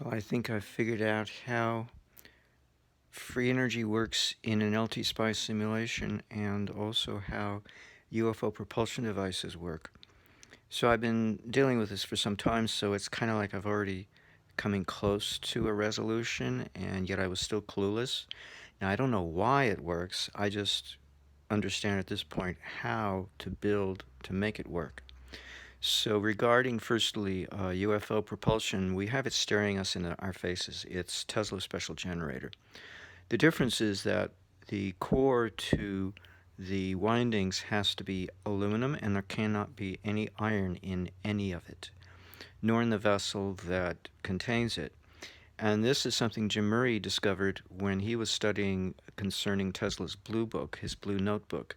Well, I think I've figured out how free energy works in an LT-SPICE simulation and also how UFO propulsion devices work. So I've been dealing with this for some time, so it's kind of like I've already coming close to a resolution, and yet I was still clueless. Now, I don't know why it works. I just understand at this point how to build to make it work. So regarding, firstly, UFO propulsion, we have it staring us in our faces. It's Tesla's special generator. The difference is that the core to the windings has to be aluminum, and there cannot be any iron in any of it, nor in the vessel that contains it. And this is something Jim Murray discovered when he was studying concerning Tesla's Blue Book, his Blue Notebook.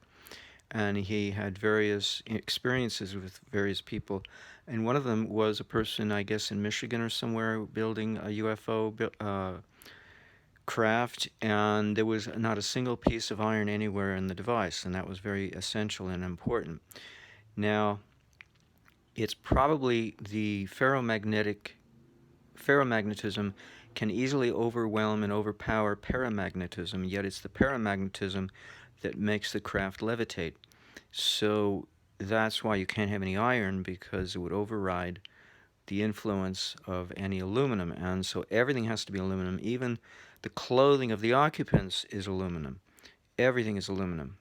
And he had various experiences with various people. And one of them was a person, I guess, in Michigan or somewhere, building a UFO craft, and there was not a single piece of iron anywhere in the device, and that was very essential and important. Now, it's probably the ferromagnetism can easily overwhelm and overpower paramagnetism, yet it's the paramagnetism that makes the craft levitate. So that's why you can't have any iron, because it would override the influence of any aluminum, and so everything has to be aluminum. Even the clothing of the occupants is aluminum. Everything is aluminum.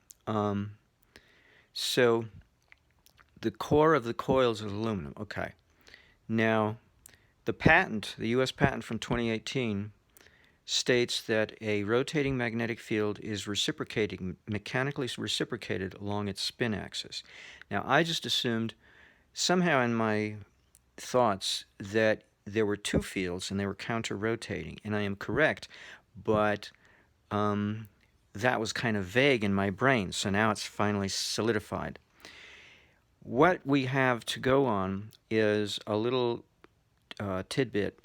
So the core of the coils is aluminum. Okay. Now, the patent, the U.S. patent from 2018, states that a rotating magnetic field is reciprocating, mechanically reciprocated along its spin axis. Now, I just assumed somehow in my thoughts that there were two fields and they were counter-rotating, and I am correct, but that was kind of vague in my brain, so now it's finally solidified. What we have to go on is a little tidbit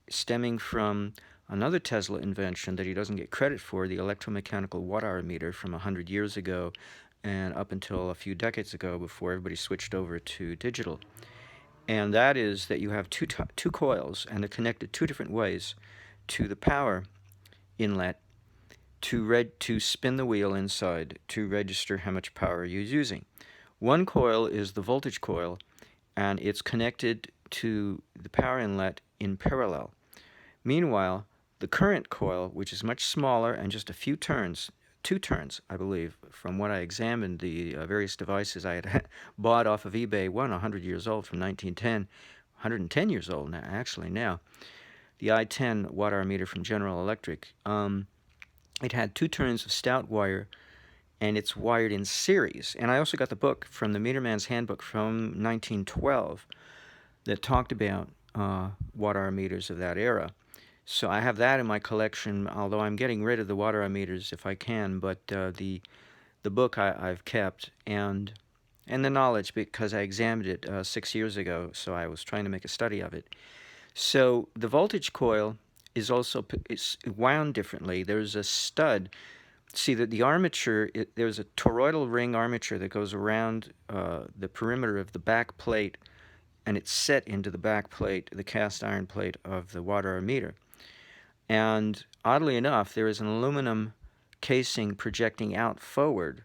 stemming from another Tesla invention that he doesn't get credit for, the electromechanical watt-hour meter from 100 years ago and up until a few decades ago before everybody switched over to digital. And that is that you have two coils, and they're connected two different ways to the power inlet to spin the wheel inside to register how much power you're using. One coil is the voltage coil, and it's connected to the power inlet in parallel. Meanwhile, the current coil, which is much smaller and just a few turns, 2 turns, I believe, from what I examined the various devices I had bought off of eBay, one 100 years old from 1910, 110 years old now, actually now, the I-10 watt-hour meter from General Electric. It had 2 turns of stout wire, and it's wired in series. And I also got the book from the Meterman's Handbook from 1912 that talked about watt-hour meters of that era. So I have that in my collection, although I'm getting rid of the watt-hour meters if I can, but the book I've kept, and the knowledge, because I examined it 6 years ago, so I was trying to make a study of it. So the voltage coil is also wound differently. There's a stud. See that the armature, there's a toroidal ring armature that goes around the perimeter of the back plate, and it's set into the back plate, the cast iron plate of the watt-hour meter. And oddly enough, there is an aluminum casing projecting out forward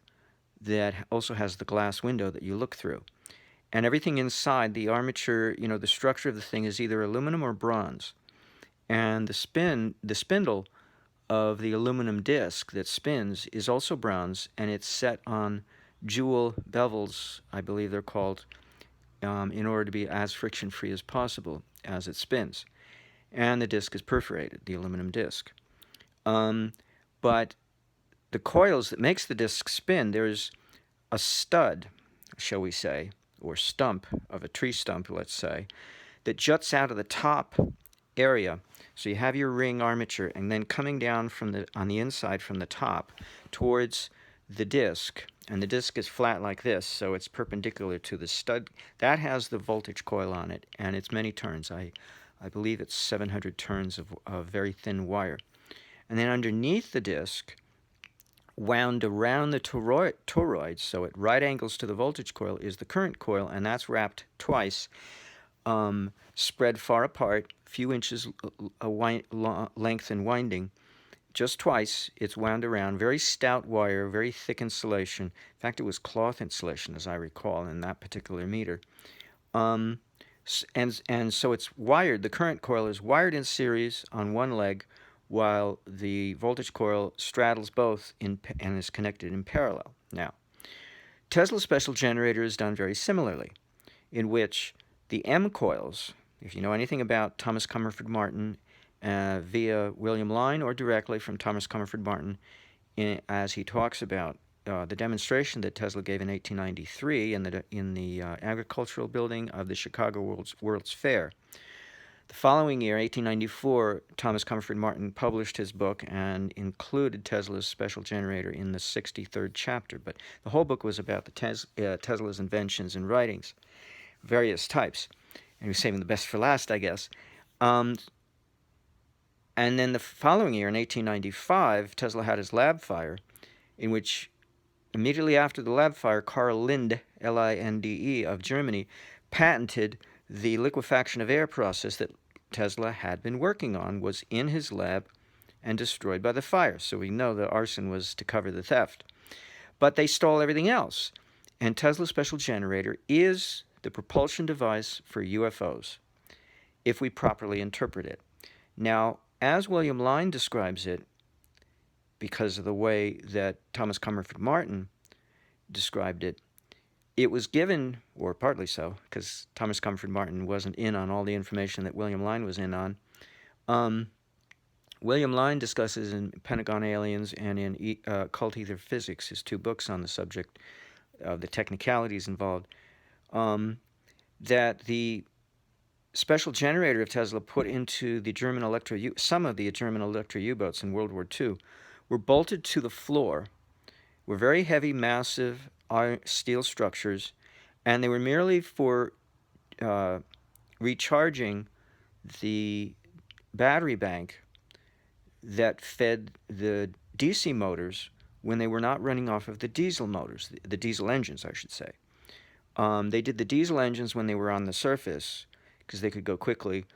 that also has the glass window that you look through. And everything inside, the armature, the structure of the thing is either aluminum or bronze. And the spindle of the aluminum disc that spins is also bronze, and it's set on jewel bevels, I believe they're called, in order to be as friction-free as possible as it spins. And the disc is perforated, the aluminum disc. But the coils that makes the disc spin, there's a stud, shall we say, or stump of a tree stump, let's say, that juts out of the top area. So you have your ring armature, and then coming down on the inside from the top towards the disc, and the disc is flat like this, so it's perpendicular to the stud. That has the voltage coil on it, and it's many turns. I believe it's 700 turns of very thin wire. And then underneath the disc, wound around the toroid, so at right angles to the voltage coil, is the current coil, and that's wrapped twice spread far apart, few inches length and winding. Just twice, it's wound around. Very stout wire, very thick insulation. In fact, it was cloth insulation, as I recall, in that particular meter. Um, and so it's wired. The current coil is wired in series on one leg, while the voltage coil straddles both and is connected in parallel. Now, Tesla's special generator is done very similarly, in which the M coils, if you know anything about Thomas Comerford Martin, via William Line or directly from Thomas Comerford Martin, as he talks about the demonstration that Tesla gave in 1893 in the agricultural building of the Chicago World's Fair. The following year, 1894, Thomas Comerford Martin published his book and included Tesla's special generator in the 63rd chapter. But the whole book was about Tesla's inventions and writings, various types. And he was saving the best for last, I guess. And then the following year, in 1895, Tesla had his lab fire, in which immediately after the lab fire, Carl Linde, Linde, of Germany, patented the liquefaction of air process that Tesla had been working on, was in his lab and destroyed by the fire. So we know the arson was to cover the theft. But they stole everything else. And Tesla's special generator is the propulsion device for UFOs, if we properly interpret it. Now, as William Line describes it, because of the way that Thomas Comerford Martin described it, it was given, or partly so, because Thomas Comerford Martin wasn't in on all the information that William Line was in on. William Line discusses in Pentagon Aliens and in Cult Ether Physics, his two books on the subject of the technicalities involved, that the special generator of Tesla put into the some of the German Electro U-boats in World War II were bolted to the floor, were very heavy, massive steel structures, and they were merely for recharging the battery bank that fed the DC motors when they were not running off of the diesel motors, the diesel engines, I should say. They did the diesel engines when they were on the surface, because they could go quickly,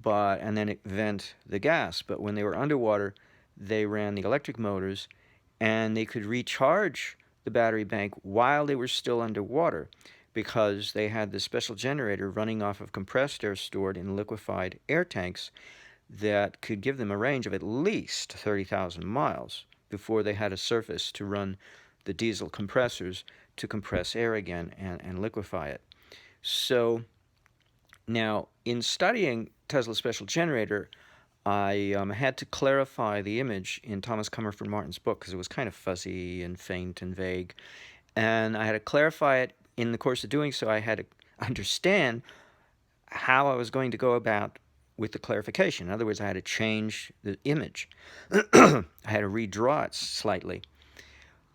and then vent the gas. But when they were underwater, they ran the electric motors, and they could recharge the battery bank while they were still underwater, because they had the special generator running off of compressed air stored in liquefied air tanks that could give them a range of at least 30,000 miles before they had a surface to run the diesel compressors to compress air again and liquefy it. So now, in studying Tesla's special generator, I had to clarify the image in Thomas Comerford Martin's book because it was kind of fuzzy and faint and vague. And I had to clarify it. In the course of doing so, I had to understand how I was going to go about with the clarification. In other words, I had to change the image. I had to redraw it slightly.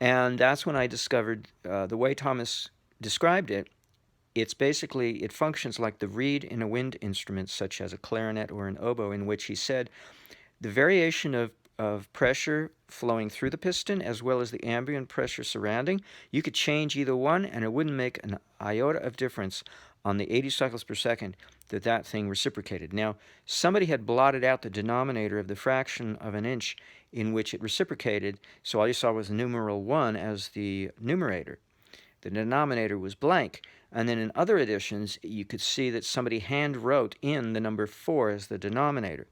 And that's when I discovered the way Thomas described it. It functions like the reed in a wind instrument, such as a clarinet or an oboe, in which he said the variation of pressure flowing through the piston as well as the ambient pressure surrounding, you could change either one and it wouldn't make an iota of difference on the 80 cycles per second that thing reciprocated. Now, somebody had blotted out the denominator of the fraction of an inch in which it reciprocated, so all you saw was the numeral 1 as the numerator. The denominator was blank. And then in other editions, you could see that somebody hand wrote in the number 4 as the denominator,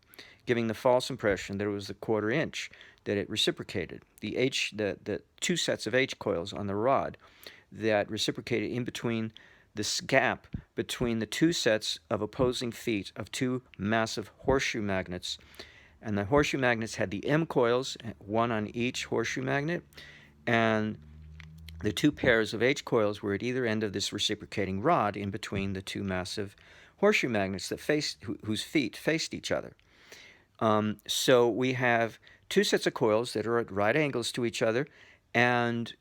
giving the false impression that it was the quarter inch that it reciprocated. The two sets of H coils on the rod that reciprocated in between this gap between the two sets of opposing feet of two massive horseshoe magnets. And the horseshoe magnets had the M coils, one on each horseshoe magnet, and the two pairs of H coils were at either end of this reciprocating rod in between the two massive horseshoe magnets whose feet faced each other. So we have two sets of coils that are at right angles to each other, and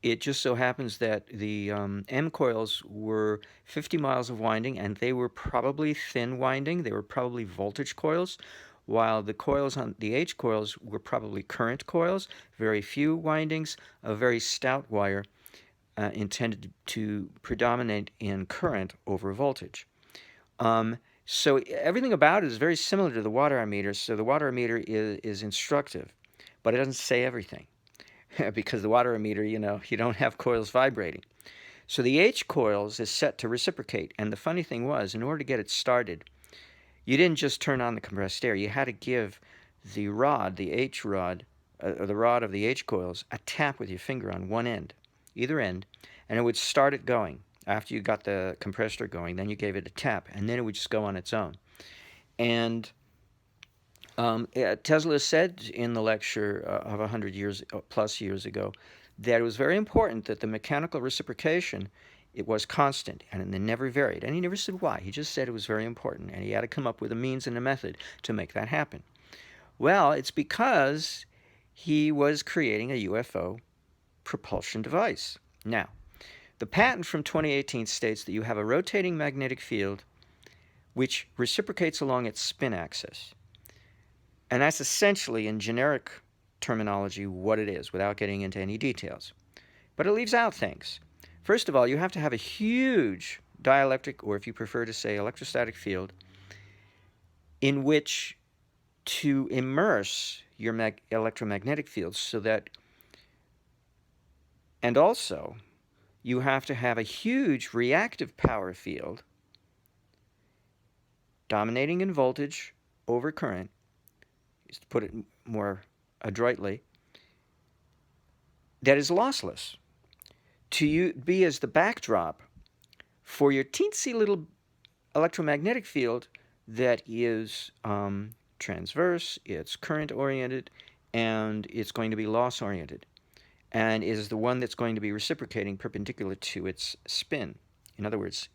it just so happens that the M coils were 50 miles of winding, and they were probably thin winding. They were probably voltage coils, while the coils on the H coils were probably current coils, very few windings, a very stout wire intended to predominate in current over voltage. So everything about it is very similar to the water meter. So the water meter is instructive, but it doesn't say everything because the water meter, you don't have coils vibrating. So the H coils is set to reciprocate. And the funny thing was, in order to get it started, you didn't just turn on the compressed air. You had to give the rod, the H rod, or the rod of the H coils, a tap with your finger on one end, either end, and it would start it going. After you got the compressor going, then you gave it a tap, and then it would just go on its own. And Tesla said in the lecture of 100 years plus years ago that it was very important that the mechanical reciprocation, it was constant and it never varied. And he never said why. He just said it was very important, and he had to come up with a means and a method to make that happen. Well, it's because he was creating a UFO propulsion device. Now, the patent from 2018 states that you have a rotating magnetic field which reciprocates along its spin axis. And that's essentially, in generic terminology, what it is, without getting into any details. But it leaves out things. First of all, you have to have a huge dielectric, or if you prefer to say electrostatic field, in which to immerse your electromagnetic fields so that, and also, you have to have a huge reactive power field dominating in voltage over current, just to put it more adroitly, that is lossless, to be as the backdrop for your teensy little electromagnetic field that is transverse, it's current-oriented, and it's going to be loss-oriented, and is the one that's going to be reciprocating perpendicular to its spin. In other words,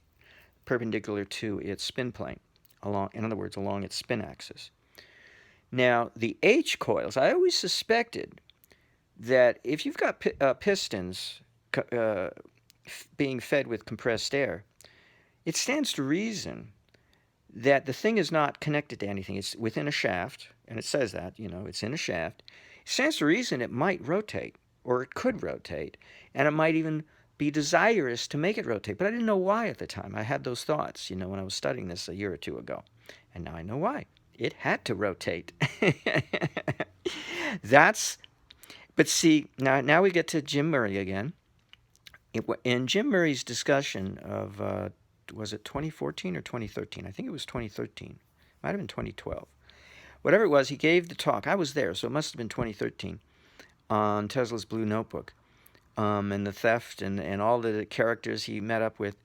perpendicular to its spin plane, in other words, along its spin axis. Now, the H coils, I always suspected that if you've got pistons being fed with compressed air, it stands to reason that the thing is not connected to anything. It's within a shaft, and it says that, it's in a shaft. It stands to reason it might rotate, or it could rotate, and it might even be desirous to make it rotate. But I didn't know why at the time. I had those thoughts, when I was studying this a year or two ago. And now I know why. It had to rotate. But see, now we get to Jim Murray again. In Jim Murray's discussion of, was it 2014 or 2013? I think it was 2013. Might have been 2012. Whatever it was, he gave the talk. I was there, so it must have been 2013, on Tesla's Blue Notebook, and the theft and all the characters he met up with.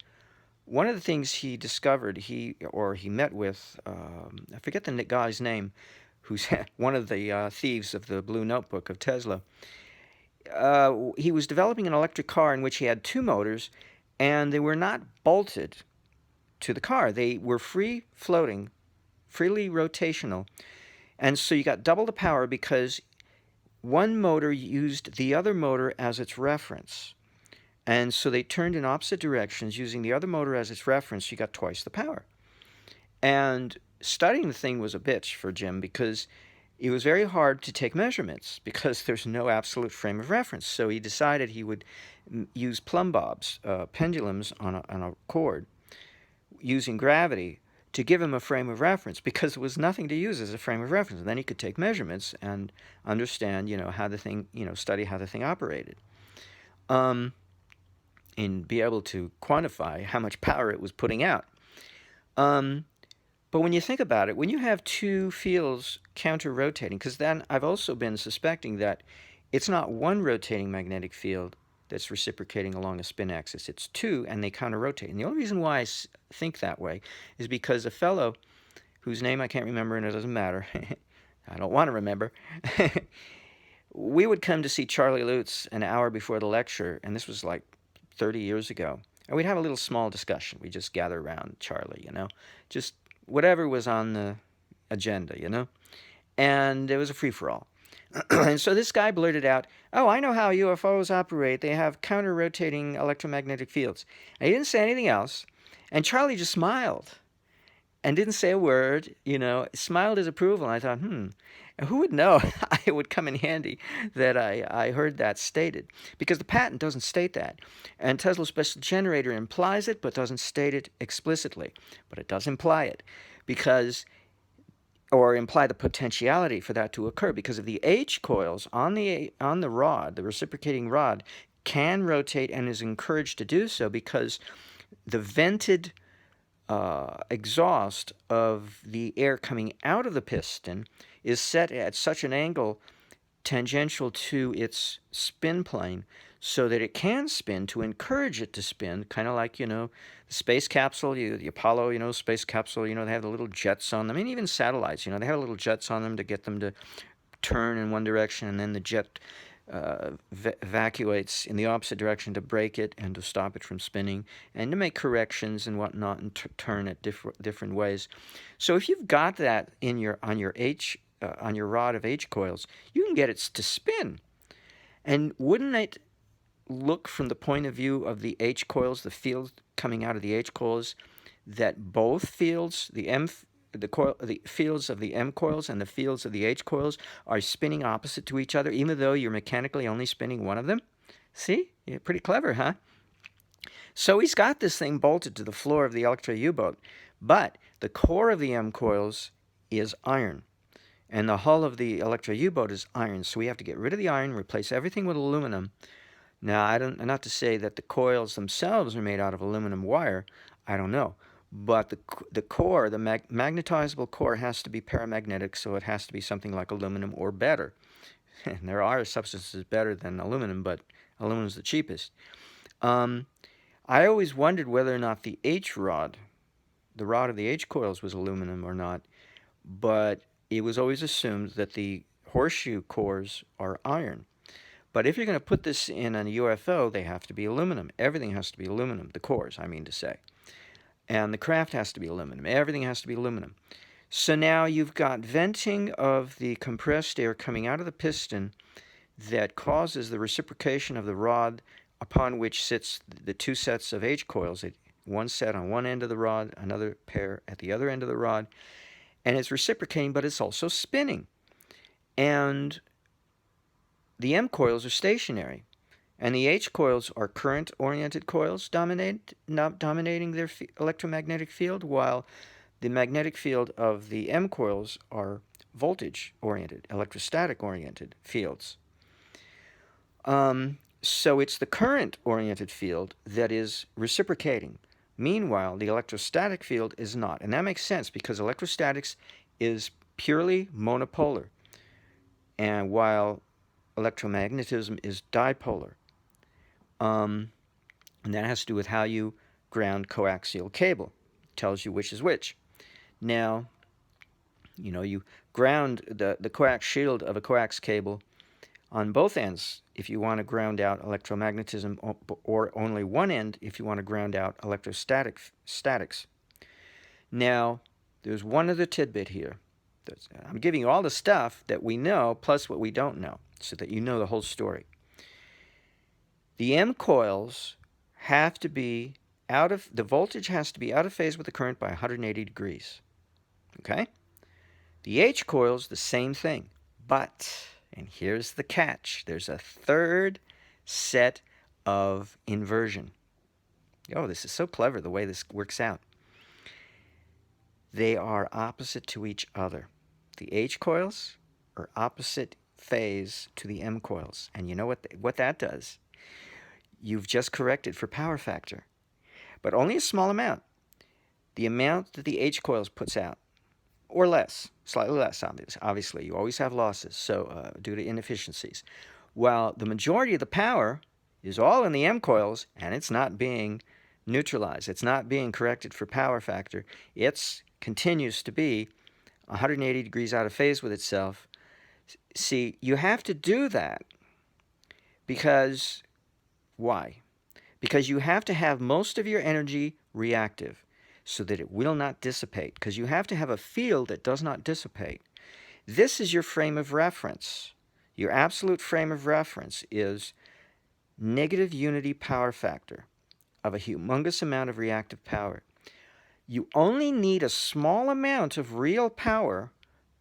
One of the things he discovered, he met with, I forget the guy's name, who's one of the thieves of the Blue Notebook of Tesla. He was developing an electric car in which he had two motors, and they were not bolted to the car. They were free-floating, freely rotational, and so you got double the power because one motor used the other motor as its reference. And so they turned in opposite directions using the other motor as its reference. You got twice the power. And studying the thing was a bitch for Jim because it was very hard to take measurements because there's no absolute frame of reference. So he decided he would use plumb bobs, pendulums on a cord, using gravity to give him a frame of reference because there was nothing to use as a frame of reference. And then he could take measurements and understand, how the thing, study how the thing operated. And be able to quantify how much power it was putting out. But when you think about it, when you have two fields counter-rotating, because then I've also been suspecting that it's not one rotating magnetic field that's reciprocating along a spin axis. It's two, and they counter-rotate. And the only reason why I think that way is because a fellow whose name I can't remember, and it doesn't matter. I don't want to remember. We would come to see Charlie Lutz an hour before the lecture, and this was like 30 years ago. And we'd have a little small discussion. We'd just gather around Charlie, just whatever was on the agenda, And it was a free-for-all. And so this guy blurted out, "Oh, I know how UFOs operate. They have counter-rotating electromagnetic fields." And he didn't say anything else. And Charlie just smiled. and didn't say a word, smiled his approval. And I thought, who would know? It would come in handy that I heard that stated, because the patent doesn't state that. And Tesla's special generator implies it, but doesn't state it explicitly. But it does imply it, or imply the potentiality for that to occur, because of the H coils on the rod, the reciprocating rod, can rotate and is encouraged to do so because the vented exhaust of the air coming out of the piston is set at such an angle tangential to its spin plane so that it can spin to encourage it to spin, kind of like, the space capsule, the Apollo, space capsule, they have the little jets on them, and even satellites, they have little jets on them to get them to turn in one direction, and then the jet evacuates in the opposite direction to brake it and to stop it from spinning and to make corrections and whatnot and turn it different ways. So if you've got that on your rod of H coils, you can get it to spin. And wouldn't it look, from the point of view of the H coils, the field coming out of the H coils, that both fields, the fields of the M coils and the fields of the H coils, are spinning opposite to each other, even though you're mechanically only spinning one of them? See? Yeah, pretty clever, huh? So he's got this thing bolted to the floor of the Electra U-boat, but the core of the M coils is iron, and the hull of the Electra U-boat is iron, so we have to get rid of the iron, replace everything with aluminum. Now, not to say that the coils themselves are made out of aluminum wire, I don't know. But the core, the magnetizable core, has to be paramagnetic, so it has to be something like aluminum or better. And there are substances better than aluminum, but aluminum is the cheapest. I always wondered whether or not the rod of the H coils, was aluminum or not, but it was always assumed that the horseshoe cores are iron. But if you're going to put this in a UFO, they have to be aluminum. Everything has to be aluminum, the cores, I mean to say. And the craft has to be aluminum. Everything has to be aluminum. So now you've got venting of the compressed air coming out of the piston that causes the reciprocation of the rod upon which sits the two sets of H coils. One set on one end of the rod, another pair at the other end of the rod. And it's reciprocating, but it's also spinning. And the M coils are stationary. And the H coils are current-oriented coils dominating their electromagnetic field, while the magnetic field of the M coils are voltage-oriented, electrostatic-oriented fields. So it's the current-oriented field that is reciprocating. Meanwhile, the electrostatic field is not. And that makes sense because electrostatics is purely monopolar, and while electromagnetism is dipolar. And that has to do with how you ground coaxial cable. It tells you which is which. Now, you ground the coax shield of a coax cable on both ends if you want to ground out electromagnetism, or only one end if you want to ground out electrostatics. Now, there's one other tidbit here. I'm giving you all the stuff that we know plus what we don't know, so that you know the whole story. The M coils have to be the voltage has to be out of phase with the current by 180 degrees. Okay? The H coils, the same thing. But, and here's the catch, there's a third set of inversion. Oh, this is so clever the way this works out. They are opposite to each other. The H coils are opposite phase to the M coils. And you know what that does? You've just corrected for power factor, but only a small amount. The amount that the H coils puts out, or less, slightly less, obviously. You always have losses, so due to inefficiencies. While the majority of the power is all in the M coils, and it's not being neutralized. It's not being corrected for power factor. It continues to be 180 degrees out of phase with itself. See, you have to do that because... Why? Because you have to have most of your energy reactive so that it will not dissipate, because you have to have a field that does not dissipate. This is your frame of reference. Your absolute frame of reference is negative unity power factor of a humongous amount of reactive power. You only need a small amount of real power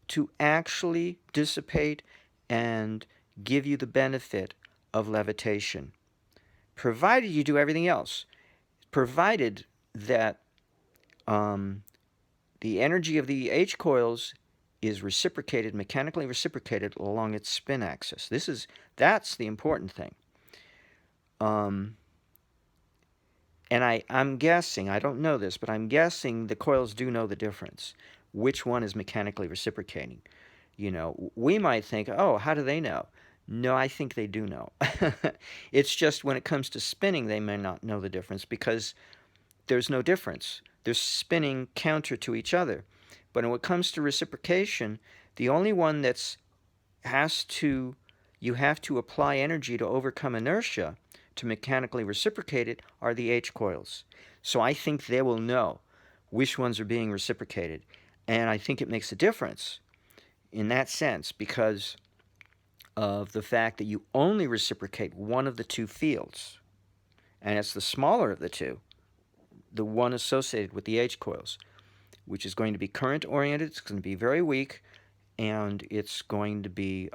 to actually dissipate and give you the benefit of levitation, provided you do everything else, provided that the energy of the H coils is reciprocated, mechanically reciprocated along its spin axis. That's the important thing. And I'm guessing, I don't know this, but I'm guessing the coils do know the difference. Which one is mechanically reciprocating? You know, we might think, oh, how do they know? No, I think they do know. It's just when it comes to spinning, they may not know the difference because there's no difference. They're spinning counter to each other. But when it comes to reciprocation, the only one you have to apply energy to overcome inertia to mechanically reciprocate it are the H coils. So I think they will know which ones are being reciprocated. And I think it makes a difference in that sense because of the fact that you only reciprocate one of the two fields. And it's the smaller of the two, the one associated with the H coils, which is going to be current oriented, it's going to be very weak, and it's going to be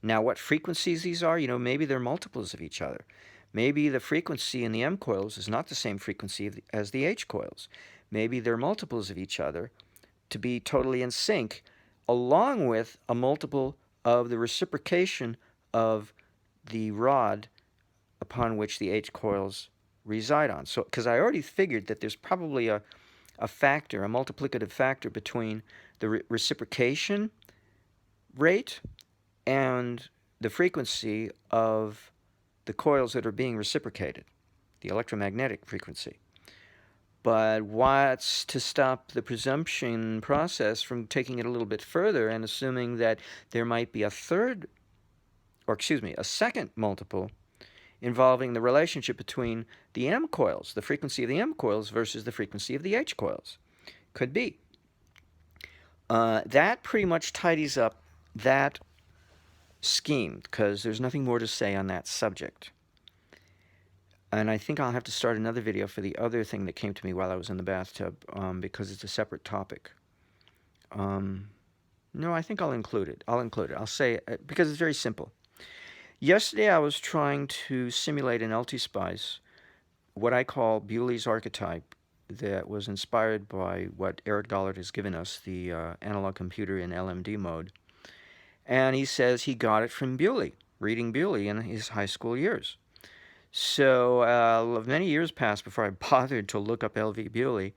now what frequencies these are, maybe they're multiples of each other. Maybe the frequency in the M coils is not the same frequency as the H coils. Maybe they're multiples of each other to be totally in sync, along with a multiple of the reciprocation of the rod upon which the H coils reside on. So, because I already figured that there's probably a factor, a multiplicative factor between the reciprocation rate and the frequency of the coils that are being reciprocated, the electromagnetic frequency. But what's to stop the presumption process from taking it a little bit further and assuming that there might be a second multiple involving the relationship between the M coils, the frequency of the M coils versus the frequency of the H coils? Could be. That pretty much tidies up that scheme because there's nothing more to say on that subject. And I think I'll have to start another video for the other thing that came to me while I was in the bathtub because it's a separate topic. No, I think I'll include it. I'll say it because it's very simple. Yesterday I was trying to simulate an LT-SPICE, what I call Bewley's archetype, that was inspired by what Eric Dollard has given us, the analog computer in LMD mode. And he says he got it from Bewley, reading Bewley in his high school years. So many years passed before I bothered to look up LV Bewley.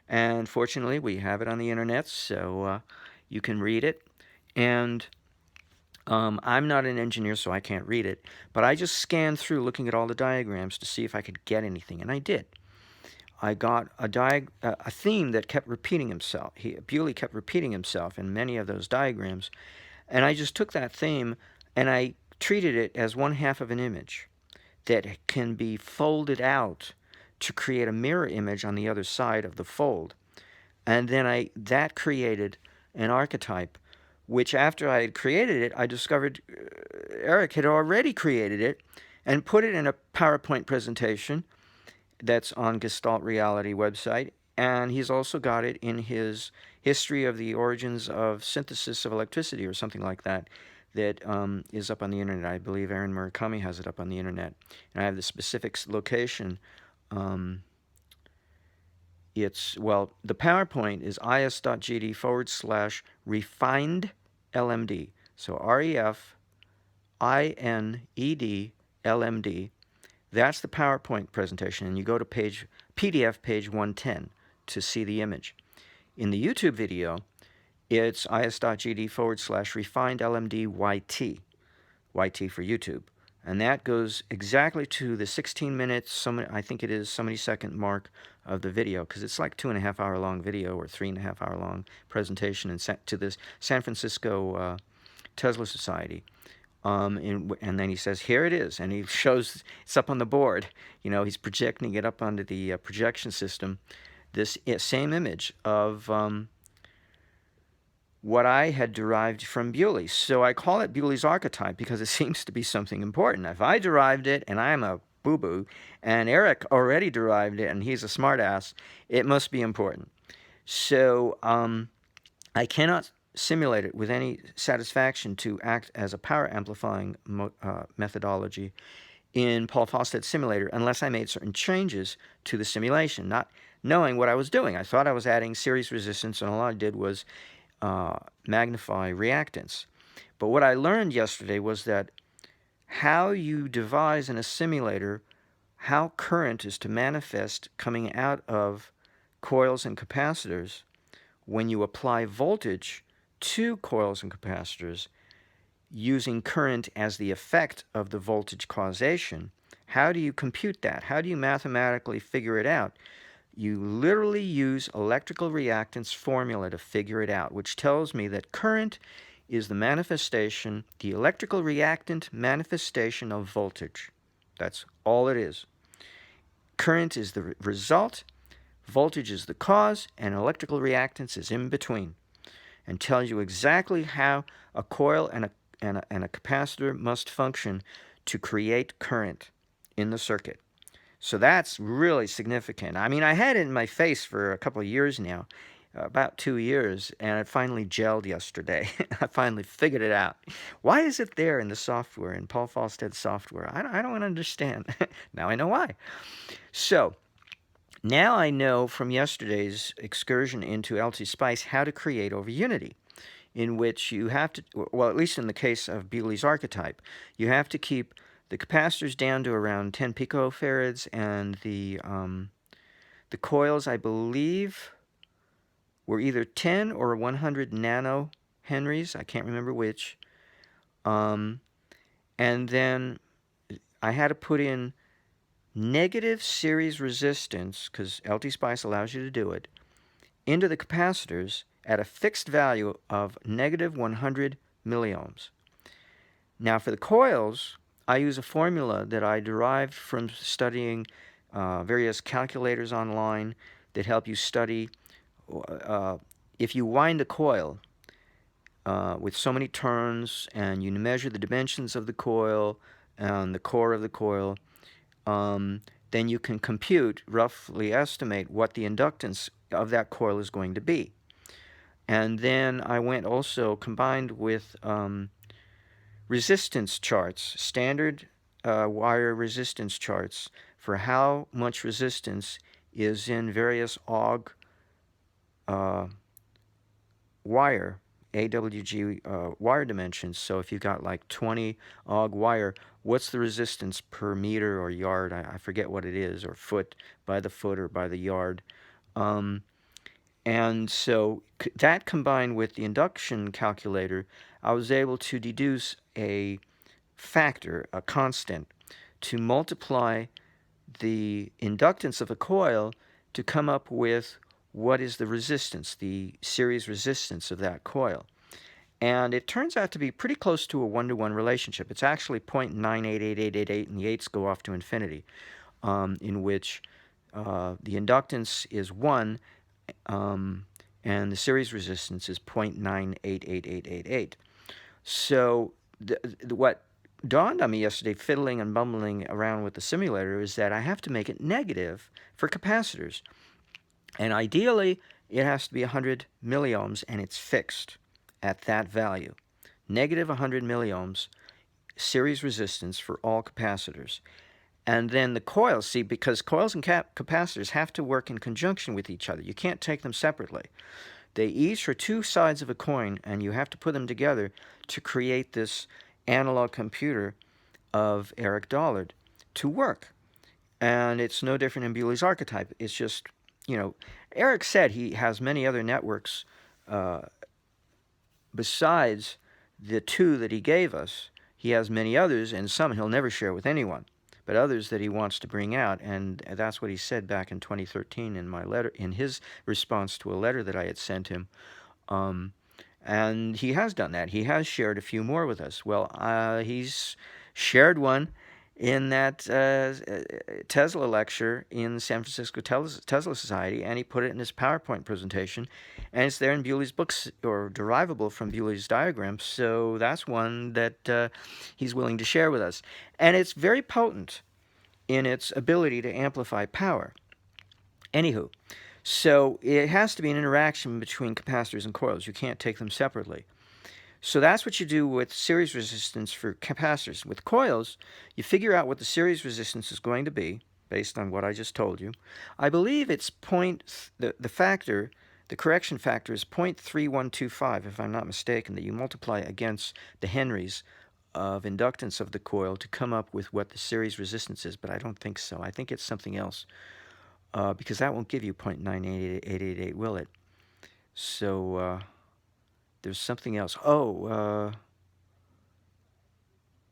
And fortunately, we have it on the internet, so you can read it. And I'm not an engineer, so I can't read it. But I just scanned through looking at all the diagrams to see if I could get anything. And I did. I got a theme that kept repeating himself. Bewley kept repeating himself in many of those diagrams. And I just took that theme and I treated it as one half of an image that can be folded out to create a mirror image on the other side of the fold. And then that created an archetype, which after I had created it, I discovered Eric had already created it and put it in a PowerPoint presentation that's on Gestalt Reality website. And he's also got it in his History of the Origins of Synthesis of Electricity or something like that, that is up on the internet. I believe Aaron Murakami has it up on the internet. And I have the specific location. The PowerPoint is is.gd/refined LMD. So REFINED LMD. That's the PowerPoint presentation. And you go to PDF page 110 to see the image. In the YouTube video, it's is.gd/refined LMD YT. YT for YouTube. And that goes exactly to the 16 minutes, I think it is, so many second mark of the video, because it's like 2.5 hour long video or 3.5 hour long presentation to this San Francisco Tesla Society. And then he says, here it is. And he shows, it's up on the board. He's projecting it up onto the projection system. This same image of what I had derived from Bewley. So I call it Bewley's archetype because it seems to be something important. If I derived it and I'm a boo-boo, and Eric already derived it, and he's a smartass. It must be important. So I cannot simulate it with any satisfaction to act as a power amplifying methodology in Paul Fawstead's simulator unless I made certain changes to the simulation, not knowing what I was doing. I thought I was adding series resistance, and all I did was magnify reactance. But what I learned yesterday was that how you devise in a simulator how current is to manifest coming out of coils and capacitors when you apply voltage to coils and capacitors using current as the effect of the voltage causation. How do you compute that? How do you mathematically figure it out? You literally use electrical reactance formula to figure it out, which tells me that current is the manifestation, the electrical reactant manifestation of voltage. That's all it is. Current is the result, voltage is the cause, and electrical reactance is in between, and tells you exactly how a coil and a capacitor must function to create current in the circuit. So that's really significant. I mean, I had it in my face for a couple of years now, about 2 years, and it finally gelled yesterday. I finally figured it out. Why is it there in the software, in Paul Fawstead's software? I don't understand. Now I know why. So now I know from yesterday's excursion into LT Spice how to create over unity, in which you have to, well, at least in the case of Bewley's archetype, you have to keep the capacitors down to around 10 picofarads, and the coils, I believe, were either 10 or 100 nanohenries. I can't remember which. And then I had to put in negative series resistance, because LT Spice allows you to do it, into the capacitors at a fixed value of negative 100 milliohms. Now for the coils, I use a formula that I derived from studying various calculators online that help you study. If you wind a coil with so many turns, and you measure the dimensions of the coil and the core of the coil, then you can compute, roughly estimate, what the inductance of that coil is going to be. And then I went also combined with resistance charts, standard wire resistance charts for how much resistance is in various AUG wire, AWG wire dimensions. So if you've got like 20 AUG wire, what's the resistance per meter or yard? I forget what it is, or foot, by the foot or by the yard. And so that combined with the induction calculator, I was able to deduce a factor, a constant, to multiply the inductance of a coil to come up with what is the resistance, the series resistance of that coil. And it turns out to be pretty close to a 1-to-1 relationship. It's actually 0.988888, and the 8s go off to infinity, in which the inductance is 1, and the series resistance is 0.988888. So what dawned on me yesterday, fiddling and bumbling around with the simulator, is that I have to make it negative for capacitors. And ideally, it has to be 100 milliohms, and it's fixed at that value. Negative 100 milliohms series resistance for all capacitors. And then the coils, see, because coils and capacitors have to work in conjunction with each other. You can't take them separately. They each are two sides of a coin, and you have to put them together to create this analog computer of Eric Dollard to work. And it's no different in Bewley's archetype. It's just, Eric said he has many other networks besides the two that he gave us. He has many others, and some he'll never share with anyone, but others that he wants to bring out. And that's what he said back in 2013 in my letter, in his response to a letter that I had sent him. And he has done that. He has shared a few more with us. Well, he's shared one in that Tesla lecture in San Francisco Tesla Society, and he put it in his PowerPoint presentation, and it's there in Bewley's books, or derivable from Bewley's diagrams. So that's one that he's willing to share with us. And it's very potent in its ability to amplify power. Anywho, so it has to be an interaction between capacitors and coils. You can't take them separately. So that's what you do with series resistance for capacitors. With coils, you figure out what the series resistance is going to be based on what I just told you. I believe it's the correction factor is 0.3125, if I'm not mistaken, that you multiply against the henries of inductance of the coil to come up with what the series resistance is, but I don't think so. I think it's something else, because that won't give you 0.98888, will it? So there's something else.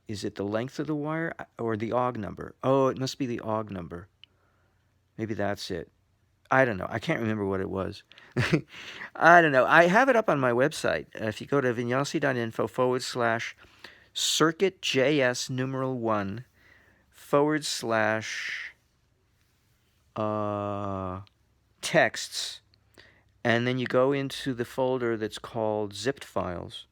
Is it the length of the wire or the Ogg number? Oh, it must be the Ogg number. Maybe that's it. I don't know. I can't remember what it was. I don't know. I have it up on my website. If you go to vinyasa.info/circuitjs numeral 1 / texts, and then you go into the folder that's called zipped files.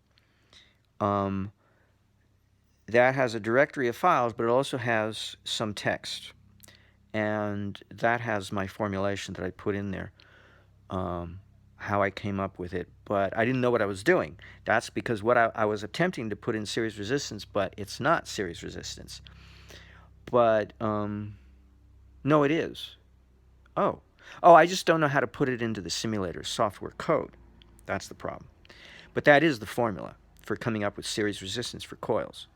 That has a directory of files, but it also has some text. And that has my formulation that I put in there, how I came up with it. But I didn't know what I was doing. That's because what I was attempting to put in series resistance, but it's not series resistance. But, no, it is. Oh, I just don't know how to put it into the simulator software code. That's the problem. But that is the formula for coming up with series resistance for coils.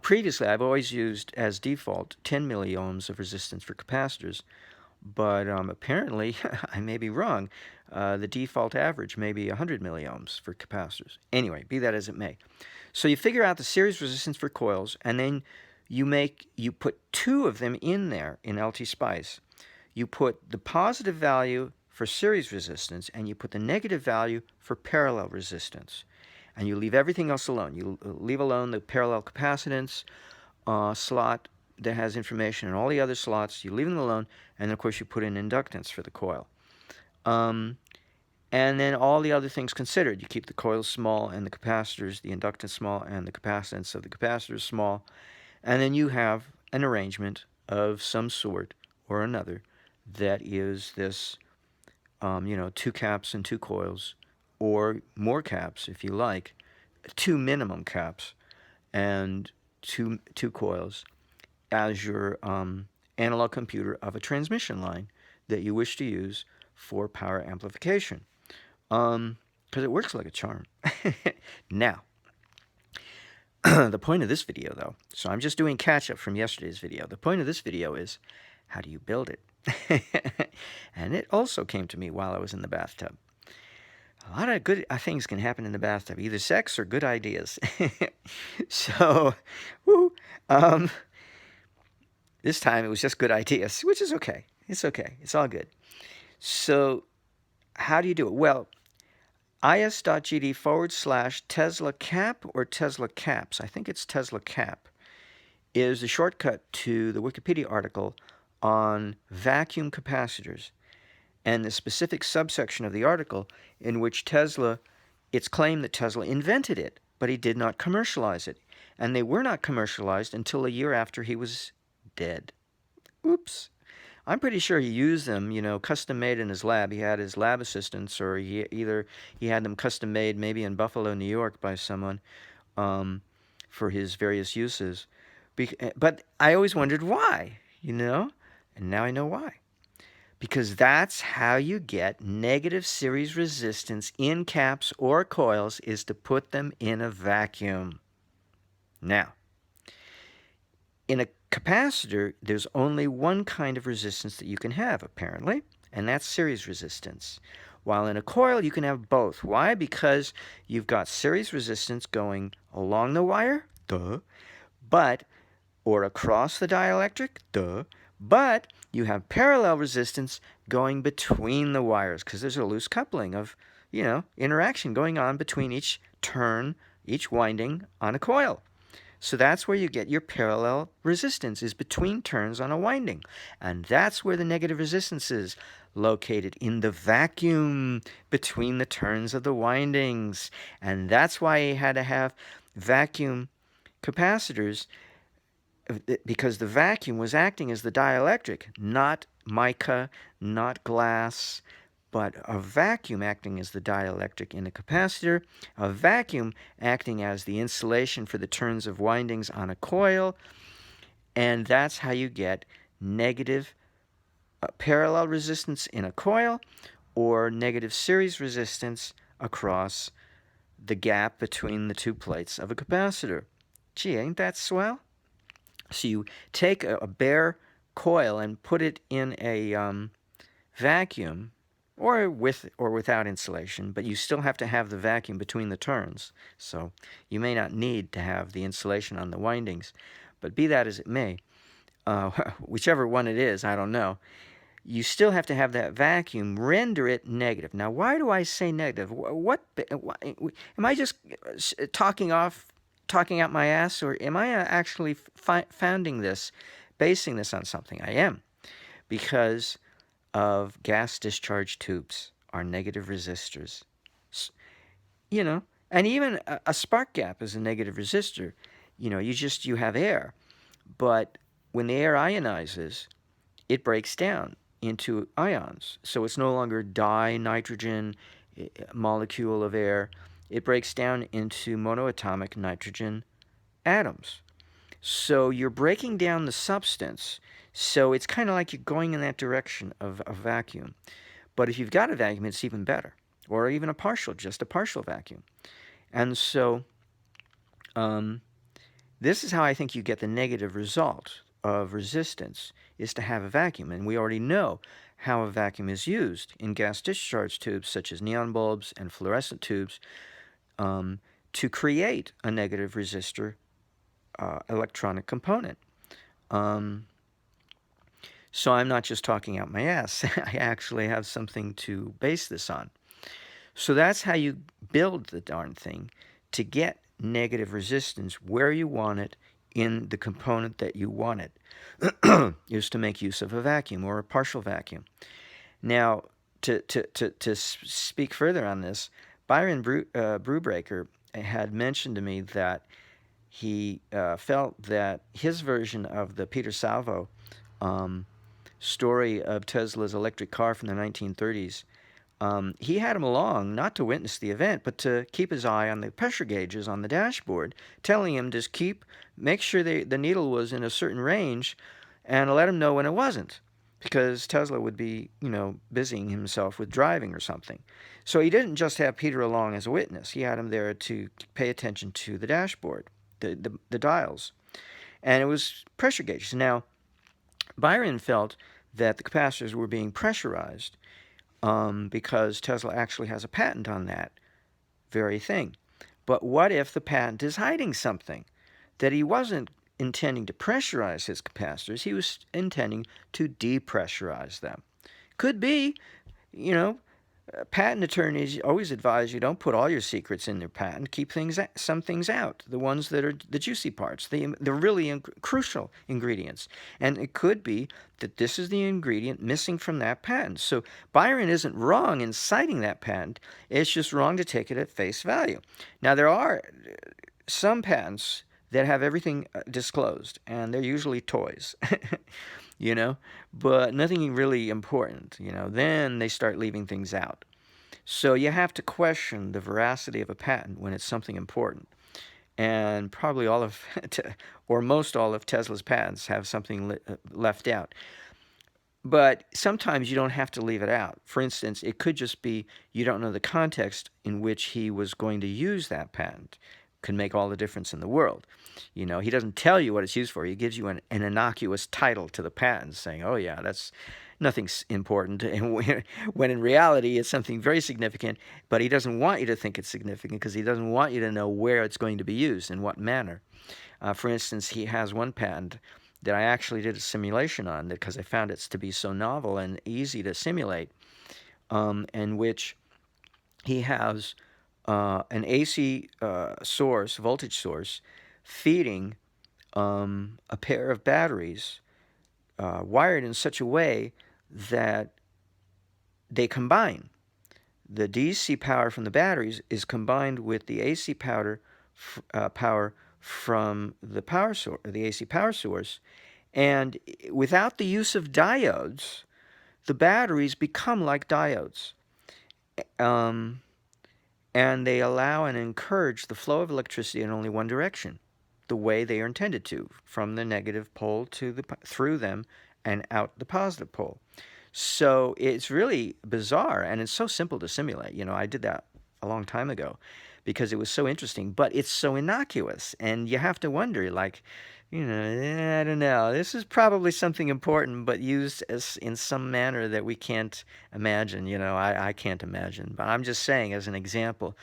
Previously, I've always used as default 10 milliohms of resistance for capacitors, but apparently I may be wrong. The default average may be 100 milliohms for capacitors. Anyway, be that as it may. So you figure out the series resistance for coils, and then you put two of them in there in LT-Spice. You put the positive value for series resistance, and you put the negative value for parallel resistance. And you leave everything else alone. You leave alone the parallel capacitance slot that has information, and all the other slots, you leave them alone, and then, of course, you put in inductance for the coil. And then all the other things considered. You keep the coils small and the capacitors, the inductance small, and the capacitance of the capacitors small. And then you have an arrangement of some sort or another that is this, 2 caps and 2 coils, or more caps if you like, 2 minimum caps and two coils as your analog computer of a transmission line that you wish to use for power amplification, because it works like a charm. Now, the point of this video, though, so I'm just doing catch-up from yesterday's video. The point of this video is, how do you build it? And it also came to me while I was in the bathtub. A lot of good things can happen in the bathtub, either sex or good ideas. So, this time it was just good ideas, which is okay. It's okay. It's all good. So, how do you do it? Well, is.gd/Tesla cap or Tesla caps, I think it's Tesla cap, is a shortcut to the Wikipedia article on vacuum capacitors, and the specific subsection of the article in which it's claimed that Tesla invented it, but he did not commercialize it. And they were not commercialized until a year after he was dead. Oops. I'm pretty sure he used them, custom made in his lab. He had his lab assistants, or he had them custom made maybe in Buffalo, New York by someone for his various uses. But I always wondered why, and now I know why. Because that's how you get negative series resistance in caps or coils, is to put them in a vacuum. Now, in a capacitor, there's only one kind of resistance that you can have, apparently, and that's series resistance. While in a coil, you can have both. Why? Because you've got series resistance going along the wire, or across the dielectric, but you have parallel resistance going between the wires, because there's a loose coupling of, interaction going on between each turn, each winding on a coil. So that's where you get your parallel resistance, is between turns on a winding. And that's where the negative resistance is located, in the vacuum between the turns of the windings. And that's why you had to have vacuum capacitors because the vacuum was acting as the dielectric, not mica, not glass, but a vacuum acting as the dielectric in a capacitor, a vacuum acting as the insulation for the turns of windings on a coil, and that's how you get negative parallel resistance in a coil or negative series resistance across the gap between the two plates of a capacitor. Gee, ain't that swell? So you take a bare coil and put it in a vacuum, or with or without insulation, but you still have to have the vacuum between the turns. So you may not need to have the insulation on the windings. But be that as it may, whichever one it is, I don't know, you still have to have that vacuum render it negative. Now, why do I say negative? What am I just talking out my ass, or am I actually basing this on something? I am, because of gas discharge tubes are negative resistors. You know, and even a spark gap is a negative resistor. You have air, but when the air ionizes, it breaks down into ions. So it's no longer dinitrogen molecule of air. It breaks down into monoatomic nitrogen atoms. So you're breaking down the substance. So it's kind of like you're going in that direction of a vacuum. But if you've got a vacuum, it's even better. Or even just a partial vacuum. And so this is how I think you get the negative result of resistance, is to have a vacuum. And we already know how a vacuum is used in gas discharge tubes such as neon bulbs and fluorescent tubes to create a negative resistor electronic component. So I'm not just talking out my ass. I actually have something to base this on. So that's how you build the darn thing, to get negative resistance where you want it in the component that you want it, is to make use of a vacuum or a partial vacuum. Now, to speak further on this, Byron Brubaker had mentioned to me that he felt that his version of the Peter Salvo story of Tesla's electric car from the 1930s, he had him along not to witness the event, but to keep his eye on the pressure gauges on the dashboard, telling him to make sure the needle was in a certain range, and let him know when it wasn't, because Tesla would be, busying himself with driving or something. So he didn't just have Peter along as a witness. He had him there to pay attention to the dashboard, the dials, and it was pressure gauges. Now, Byron felt that the capacitors were being pressurized because Tesla actually has a patent on that very thing. But what if the patent is hiding something? That he wasn't intending to pressurize his capacitors, he was intending to depressurize them. Could be, patent attorneys always advise you don't put all your secrets in their patent. Keep some things out, the ones that are the juicy parts, the really crucial ingredients. And it could be that this is the ingredient missing from that patent. So Byron isn't wrong in citing that patent. It's just wrong to take it at face value. Now, there are some patents that have everything disclosed, and they're usually toys. But nothing really important, then they start leaving things out. So you have to question the veracity of a patent when it's something important. And probably most all of Tesla's patents have something left out. But sometimes you don't have to leave it out. For instance, it could just be you don't know the context in which he was going to use that patent. Can make all the difference in the world. He doesn't tell you what it's used for. He gives you an innocuous title to the patent, saying, oh yeah, that's nothing's important, and when in reality it's something very significant, but he doesn't want you to think it's significant because he doesn't want you to know where it's going to be used, in what manner. For instance, he has one patent that I actually did a simulation on, because I found it to be so novel and easy to simulate, in which he has an AC voltage source, feeding a pair of batteries wired in such a way that they combine. The DC power from the batteries is combined with the AC power from the power source, the AC power source, and without the use of diodes, the batteries become like diodes. Um, and they allow and encourage the flow of electricity in only one direction, the way they are intended to, from the negative pole to through them and out the positive pole. So it's really bizarre, and it's so simple to simulate. I did that a long time ago because it was so interesting, but it's so innocuous, and you have to wonder, like, I don't know. This is probably something important, but used as in some manner that we can't imagine. I can't imagine, but I'm just saying as an example.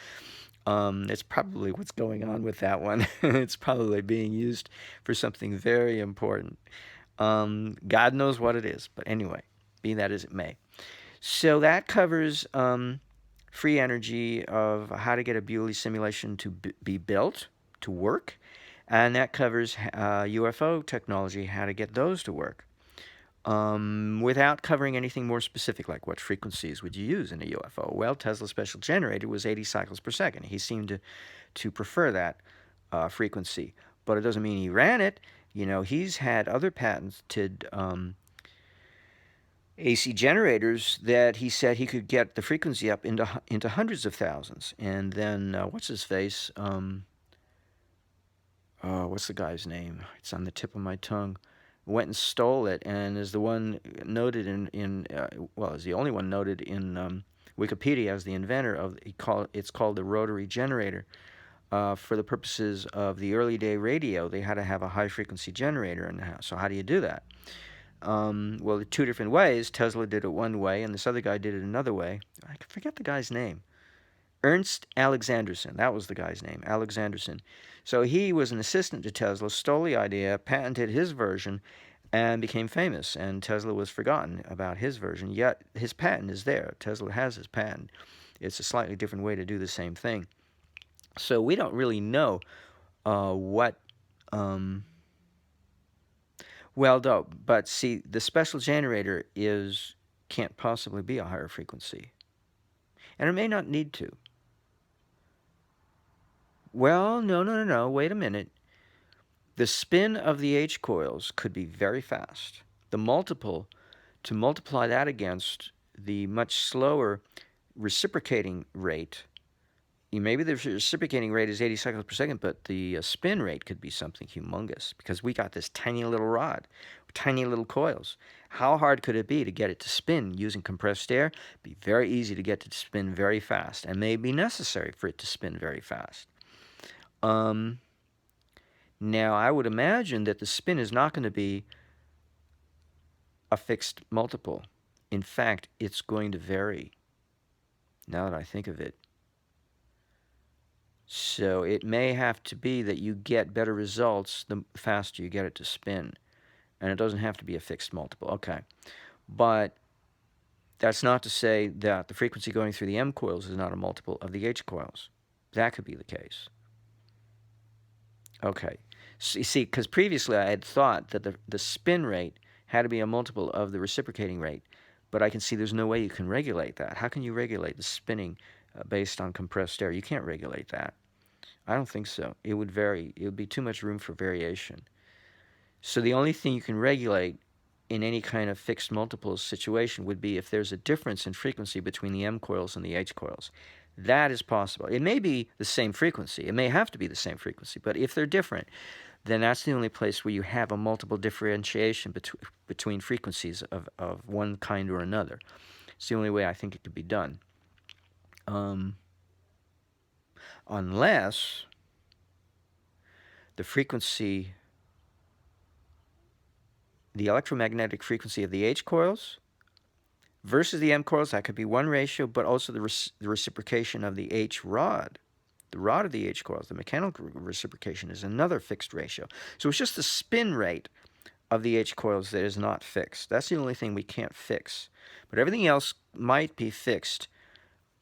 It's probably what's going on with that one. It's probably being used for something very important. God knows what it is, but anyway, be that as it may. So that covers free energy of how to get a Bewley simulation to be built, to work, and that covers UFO technology, how to get those to work. Without covering anything more specific, like what frequencies would you use in a UFO? Well, Tesla's special generator was 80 cycles per second. He seemed to prefer that frequency, but it doesn't mean he ran it. He's had other patented AC generators that he said he could get the frequency up into hundreds of thousands. And then what's his face? What's the guy's name? It's on the tip of my tongue. Went and stole it, and is the one noted is the only one noted in Wikipedia as the inventor of. It's called the rotary generator. For the purposes of the early day radio, they had to have a high frequency generator in the house. So how do you do that? Well, two different ways. Tesla did it one way, and this other guy did it another way. I forget the guy's name. Ernst Alexanderson. That was the guy's name, Alexanderson. So he was an assistant to Tesla, stole the idea, patented his version, and became famous. And Tesla was forgotten about his version, yet his patent is there. Tesla has his patent. It's a slightly different way to do the same thing. So we don't really know what... well, no, but see, the special generator can't possibly be a higher frequency. And it may not need to. Well, no. Wait a minute. The spin of the H coils could be very fast. To multiply that against the much slower reciprocating rate, maybe the reciprocating rate is 80 cycles per second, but the spin rate could be something humongous because we got this tiny little rod, tiny little coils. How hard could it be to get it to spin using compressed air? It'd be very easy to get it to spin very fast, and may be necessary for it to spin very fast. Now, I would imagine that the spin is not going to be a fixed multiple. In fact, it's going to vary, now that I think of it. So it may have to be that you get better results the faster you get it to spin. And it doesn't have to be a fixed multiple. Okay. But that's not to say that the frequency going through the M coils is not a multiple of the H coils. That could be the case. Okay. So you see, because previously I had thought that the spin rate had to be a multiple of the reciprocating rate, but I can see there's no way you can regulate that. How can you regulate the spinning based on compressed air? You can't regulate that. I don't think so. It would vary. It would be too much room for variation. So the only thing you can regulate in any kind of fixed multiples situation would be if there's a difference in frequency between the M coils and the H coils. That is possible. It may be the same frequency. It may have to be the same frequency, but if they're different, then that's the only place where you have a multiple differentiation between frequencies of one kind or another. It's the only way I think it could be done. Unless the frequency, the electromagnetic frequency of the H coils versus the M coils, that could be one ratio, but also the reciprocation of the H rod. The rod of the H coils, the mechanical reciprocation, is another fixed ratio. So it's just the spin rate of the H coils that is not fixed. That's the only thing we can't fix. But everything else might be fixed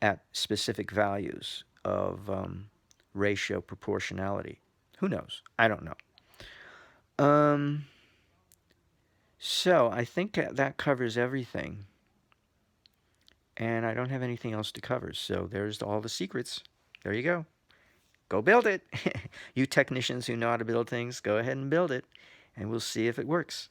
at specific values of ratio proportionality. Who knows? I don't know. So I think that covers everything. And I don't have anything else to cover. So there's all the secrets. There you go. go build it. You technicians who know how to build things, go ahead and build it, and we'll see if it works.